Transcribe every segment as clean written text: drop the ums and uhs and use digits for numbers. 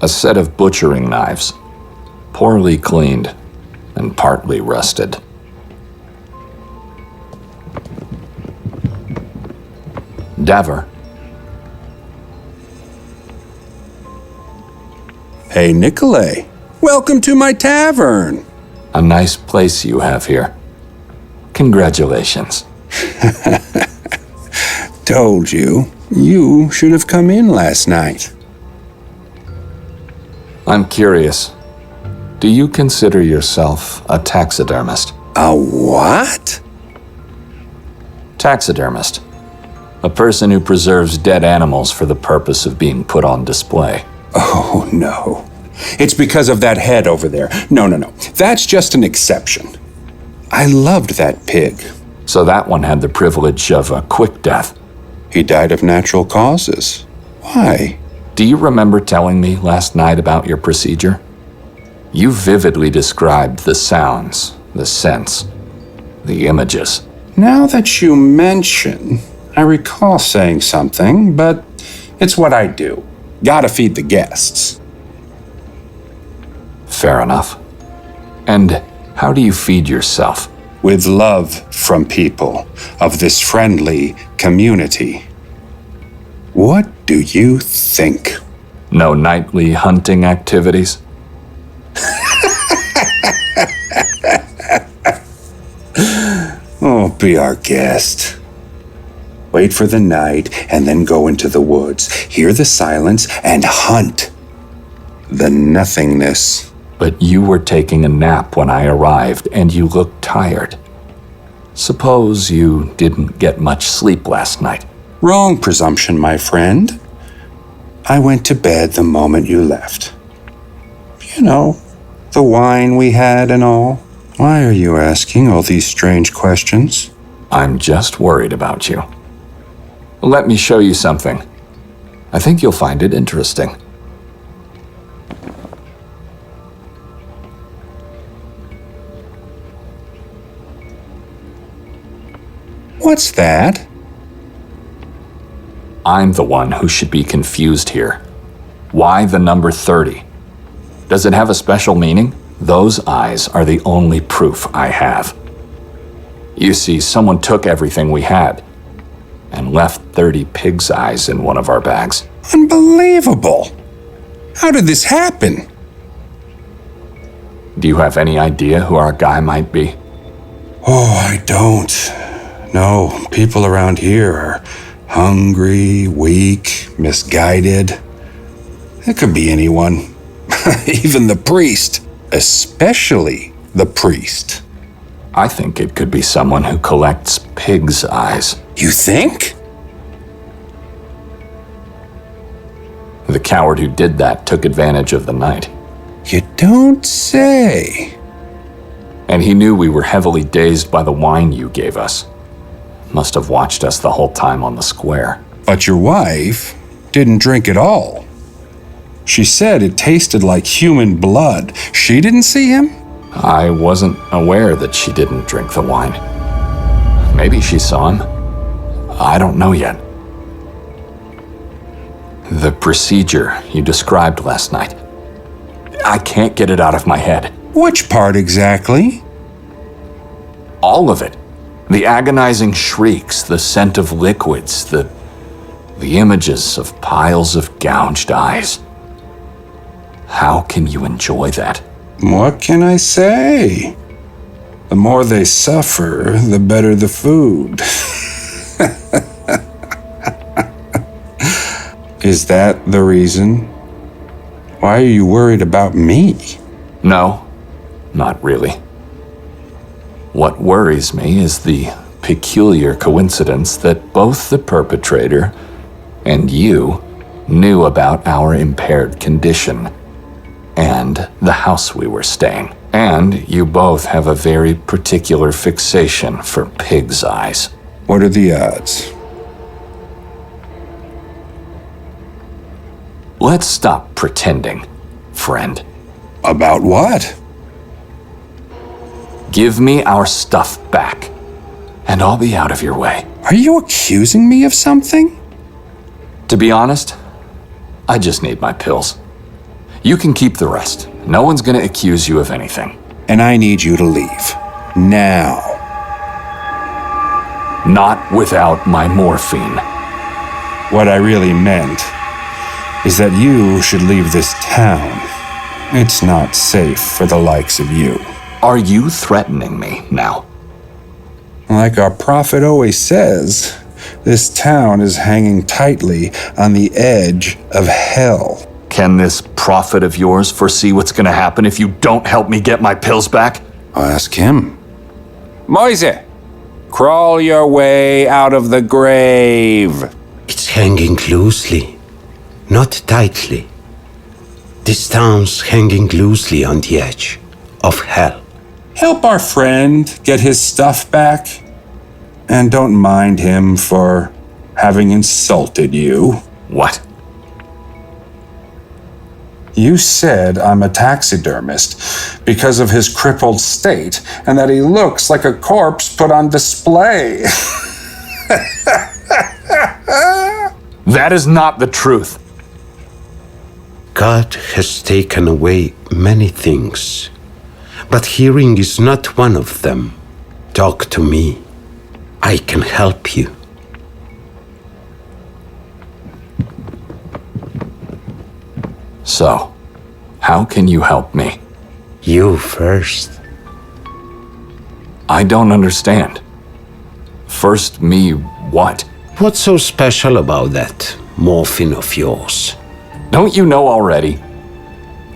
A set of butchering knives, poorly cleaned and partly rusted. Daver. Hey, Nikolay. Welcome to my tavern. A nice place you have here. Congratulations. Told you. You should have come in last night. I'm curious. Do you consider yourself a taxidermist? A what? Taxidermist. A person who preserves dead animals for the purpose of being put on display. Oh, no. It's because of that head over there. No. That's just an exception. I loved that pig. So that one had the privilege of a quick death. He died of natural causes. Why? Do you remember telling me last night about your procedure? You vividly described the sounds, the scents, the images. Now that you mention, I recall saying something, but it's what I do. Gotta feed the guests. Fair enough. And how do you feed yourself? With love from people of this friendly community. What do you think? No nightly hunting activities? Oh, be our guest. Wait for the night and then go into the woods. Hear the silence and hunt the nothingness. But you were taking a nap when I arrived and you looked tired. Suppose you didn't get much sleep last night. Wrong presumption, my friend. I went to bed the moment you left. You know, the wine we had and all. Why are you asking all these strange questions? I'm just worried about you. Let me show you something. I think you'll find it interesting. What's that? I'm the one who should be confused here. Why the number 30? Does it have a special meaning? Those eyes are the only proof I have. You see, someone took everything we had and left 30 pig's eyes in one of our bags. Unbelievable! How did this happen? Do you have any idea who our guy might be? Oh, I don't. No, people around here are hungry, weak, misguided. It could be anyone. Even the priest. Especially the priest. I think it could be someone who collects pig's eyes. You think? The coward who did that took advantage of the night. You don't say. And he knew we were heavily dazed by the wine you gave us. Must have watched us the whole time on the square. But your wife didn't drink at all. She said it tasted like human blood. She didn't see him? I wasn't aware that she didn't drink the wine. Maybe she saw him. I don't know yet. The procedure you described last night. I can't get it out of my head. Which part exactly? All of it. The agonizing shrieks, the scent of liquids, the images of piles of gouged eyes. How can you enjoy that? What can I say? The more they suffer, the better the food. Is that the reason? Why are you worried about me? No, not really. What worries me is the peculiar coincidence that both the perpetrator and you knew about our impaired condition and the house we were staying. And you both have a very particular fixation for pig's eyes. What are the odds? Let's stop pretending, friend. About what? Give me our stuff back, and I'll be out of your way. Are you accusing me of something? To be honest, I just need my pills. You can keep the rest. No one's gonna accuse you of anything. And I need you to leave. Now. Not without my morphine. What I really meant is that you should leave this town. It's not safe for the likes of you. Are you threatening me now? Like our prophet always says, this town is hanging tightly on the edge of hell. Can this prophet of yours foresee what's gonna happen if you don't help me get my pills back? I'll ask him. Moise, crawl your way out of the grave. It's hanging loosely, not tightly. This town's hanging loosely on the edge of hell. Help our friend get his stuff back. And don't mind him for having insulted you. What? You said I'm a taxidermist because of his crippled state and that he looks like a corpse put on display. That is not the truth. God has taken away many things, but hearing is not one of them. Talk to me. I can help you. So, how can you help me? You first. I don't understand. First me what? What's so special about that morphine of yours? Don't you know already?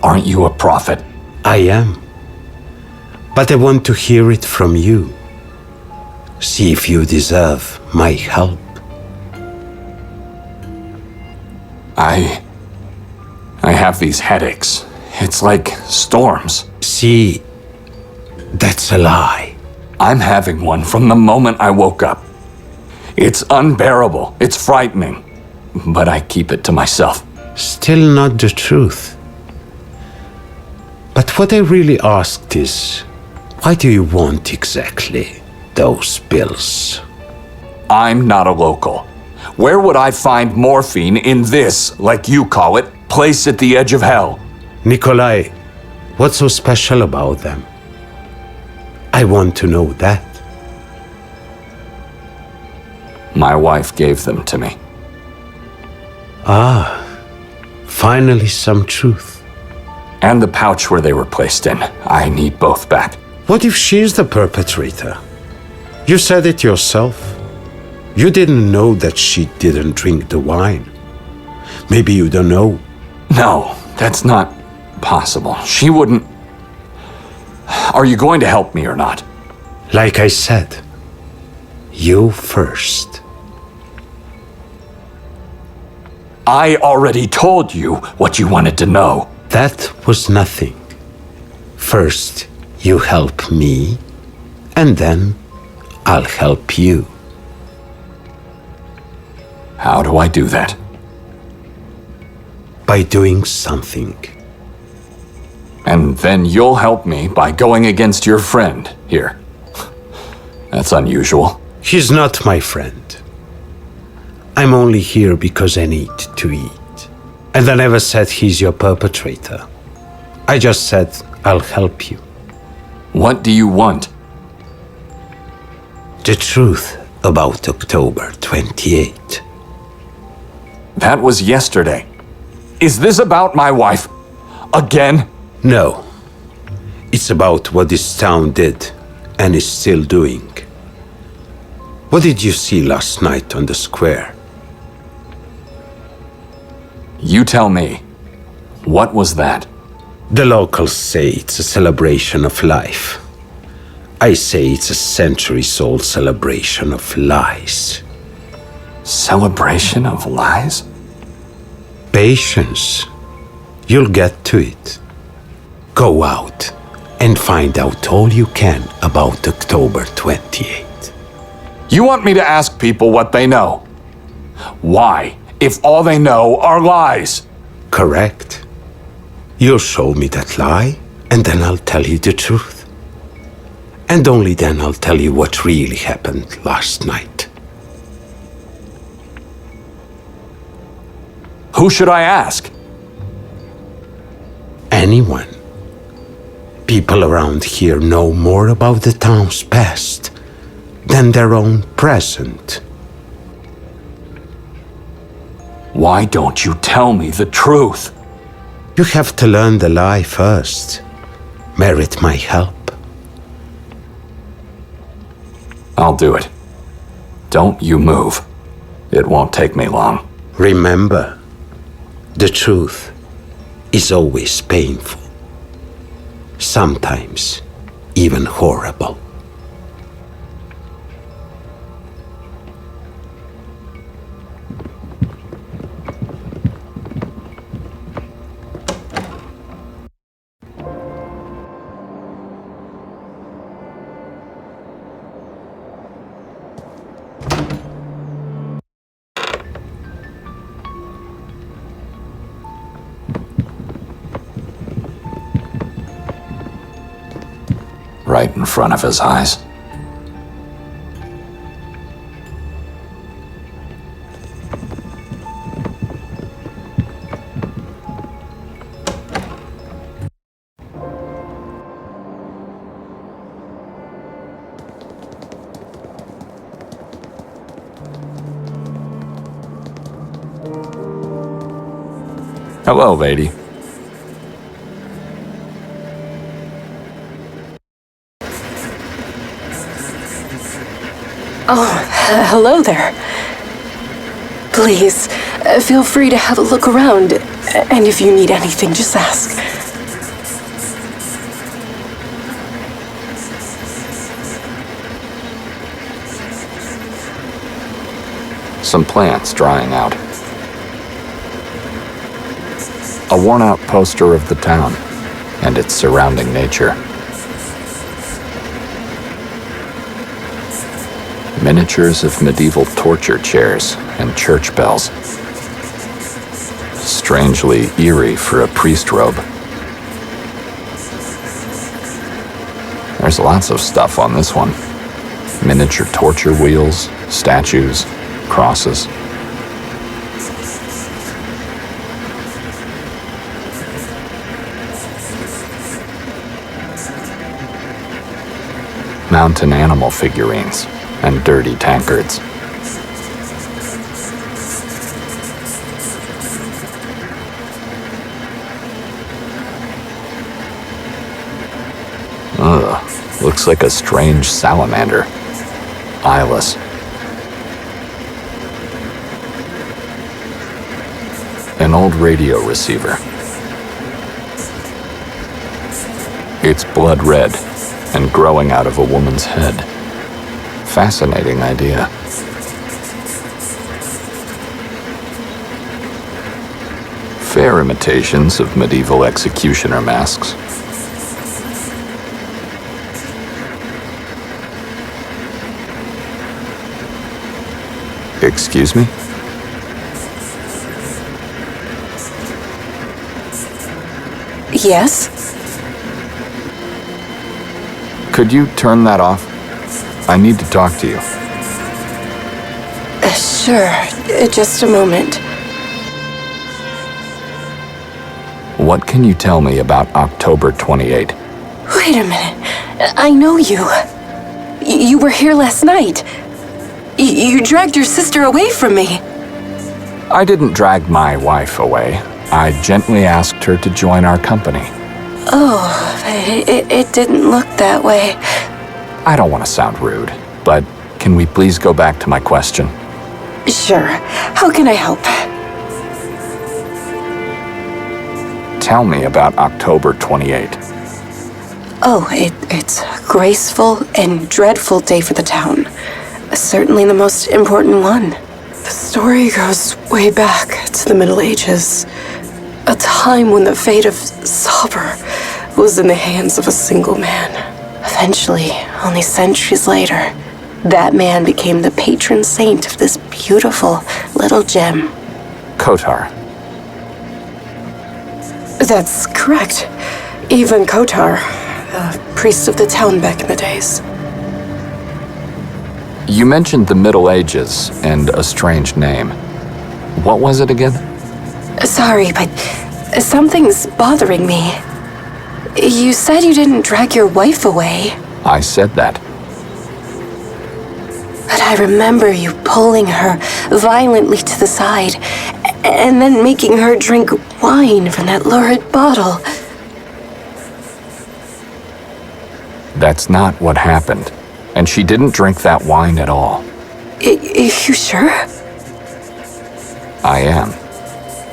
Aren't you a prophet? I am. But I want to hear it from you. See if you deserve my help. I have these headaches. It's like storms. See, that's a lie. I'm having one from the moment I woke up. It's unbearable. It's frightening. But I keep it to myself. Still not the truth. But what I really asked is, why do you want exactly those pills? I'm not a local. Where would I find morphine in this, like you call it, place at the edge of hell? Nikolai, what's so special about them? I want to know that. My wife gave them to me. Finally some truth. And the pouch where they were placed in. I need both back. What if she's the perpetrator? You said it yourself. You didn't know that she didn't drink the wine. Maybe you don't know. No, that's not possible. She wouldn't. Are you going to help me or not? Like I said, you first. I already told you what you wanted to know. That was nothing. First, you help me, and then I'll help you. How do I do that? By doing something. And then you'll help me by going against your friend here. That's unusual. He's not my friend. I'm only here because I need to eat. And I never said he's your perpetrator. I just said I'll help you. What do you want? The truth about October 28. That was yesterday. Is this about my wife? Again? No. It's about what this town did and is still doing. What did you see last night on the square? You tell me. What was that? The locals say it's a celebration of life. I say it's a centuries-old celebration of lies. Celebration of lies? Patience. You'll get to it. Go out and find out all you can about October 28. You want me to ask people what they know? Why, if all they know are lies? Correct. You'll show me that lie, and then I'll tell you the truth. And only then I'll tell you what really happened last night. Who should I ask? anyone. People around here know more about the town's past than their own present. Why don't you tell me the truth? You have to learn the lie first. Merit my help. I'll do it. Don't you move. It won't take me long. Remember, the truth is always painful. Sometimes even horrible. Right in front of his eyes. Hello, lady. Hello there. Please, feel free to have a look around, and if you need anything, just ask. Some plants drying out. A worn-out poster of the town and its surrounding nature. Miniatures of medieval torture chairs and church bells. Strangely eerie for a priest robe. There's lots of stuff on this one. Miniature torture wheels, statues, crosses. Mountain animal figurines and dirty tankards. Ugh, looks like a strange salamander. Eyeless. An old radio receiver. It's blood red and growing out of a woman's head. Fascinating idea. Fair imitations of medieval executioner masks. Excuse me? Yes? Could you turn that off? I need to talk to you. Sure, just a moment. What can you tell me about October 28? Wait a minute. I know you. You were here last night. You dragged your sister away from me. I didn't drag my wife away. I gently asked her to join our company. Oh, it didn't look that way. I don't want to sound rude, but can we please go back to my question? Sure. How can I help? Tell me about October 28. Oh, it's a graceful and dreadful day for the town. Certainly the most important one. The story goes way back to the Middle Ages. A time when the fate of Sabr was in the hands of a single man. Eventually, only centuries later, that man became the patron saint of this beautiful little gem. Kotar. That's correct. Even Kotar, a priest of the town back in the days. You mentioned the Middle Ages and a strange name. What was it again? Sorry, but Something's bothering me. You said you didn't drag your wife away. I said that. But I remember you pulling her violently to the side and then making her drink wine from that lurid bottle. That's not what happened. And she didn't drink that wine at all. You sure? I am.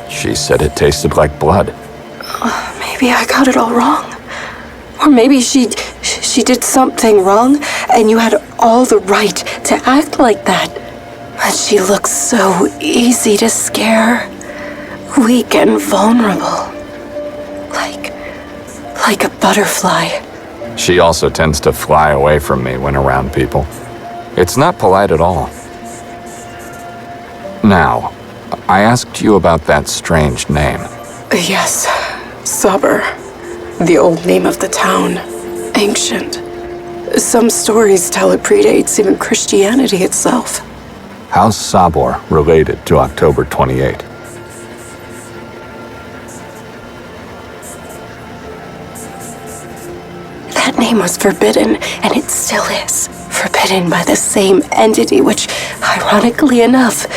She said it tasted like blood. Maybe I got it all wrong. Or maybe she did something wrong, and you had all the right to act like that. But she looks so easy to scare. Weak and vulnerable. Like a butterfly. She also tends to fly away from me when around people. It's not polite at all. Now, I asked you about that strange name. Yes, Sabr. The old name of the town. Ancient. Some stories tell it predates even Christianity itself. How's Sabor related to October 28? That name was forbidden, and it still is. Forbidden by the same entity which, ironically enough,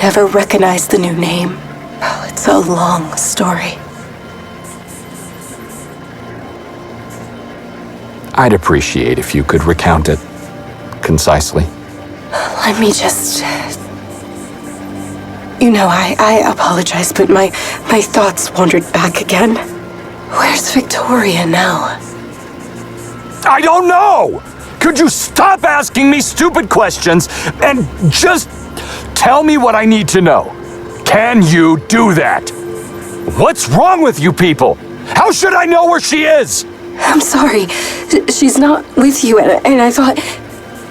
never recognized the new name. Oh, it's a long story. I'd appreciate if you could recount it concisely. Let me just... You know, I apologize, but my thoughts wandered back again. Where's Victoria now? I don't know! Could you stop asking me stupid questions and just tell me what I need to know? Can you do that? What's wrong with you people? How should I know where she is? I'm sorry. She's not with you, and I thought...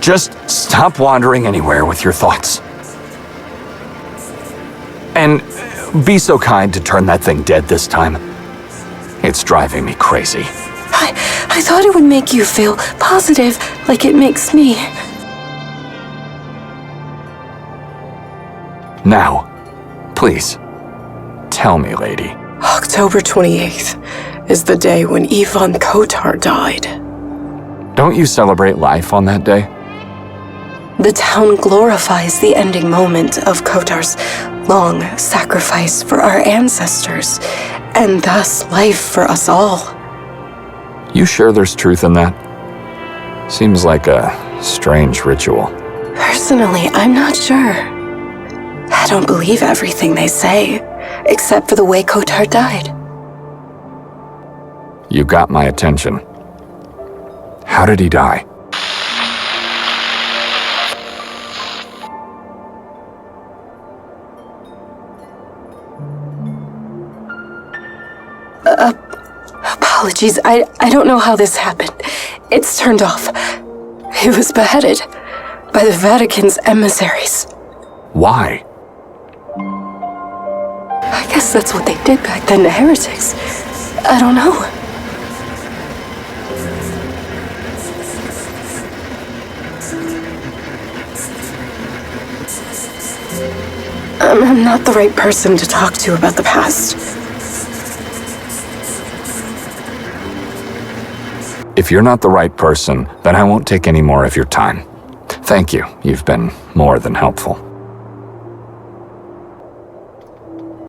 Just stop wandering anywhere with your thoughts. And be so kind to turn that thing dead this time. It's driving me crazy. I thought it would make you feel positive, like it makes me. Now, please, tell me, lady. October 28th is the day when Ivan Kotar died. Don't you celebrate life on that day? The town glorifies the ending moment of Kotar's long sacrifice for our ancestors, and thus life for us all. You sure there's truth in that? Seems like a strange ritual. Personally, I'm not sure. I don't believe everything they say, except for the way Kotar died. You got my attention. How did he die? Apologies, I don't know how this happened. It's turned off. He was beheaded by the Vatican's emissaries. Why? I guess that's what they did back then to heretics. I don't know. I'm not the right person to talk to about the past. If you're not the right person, then I won't take any more of your time. Thank you. You've been more than helpful.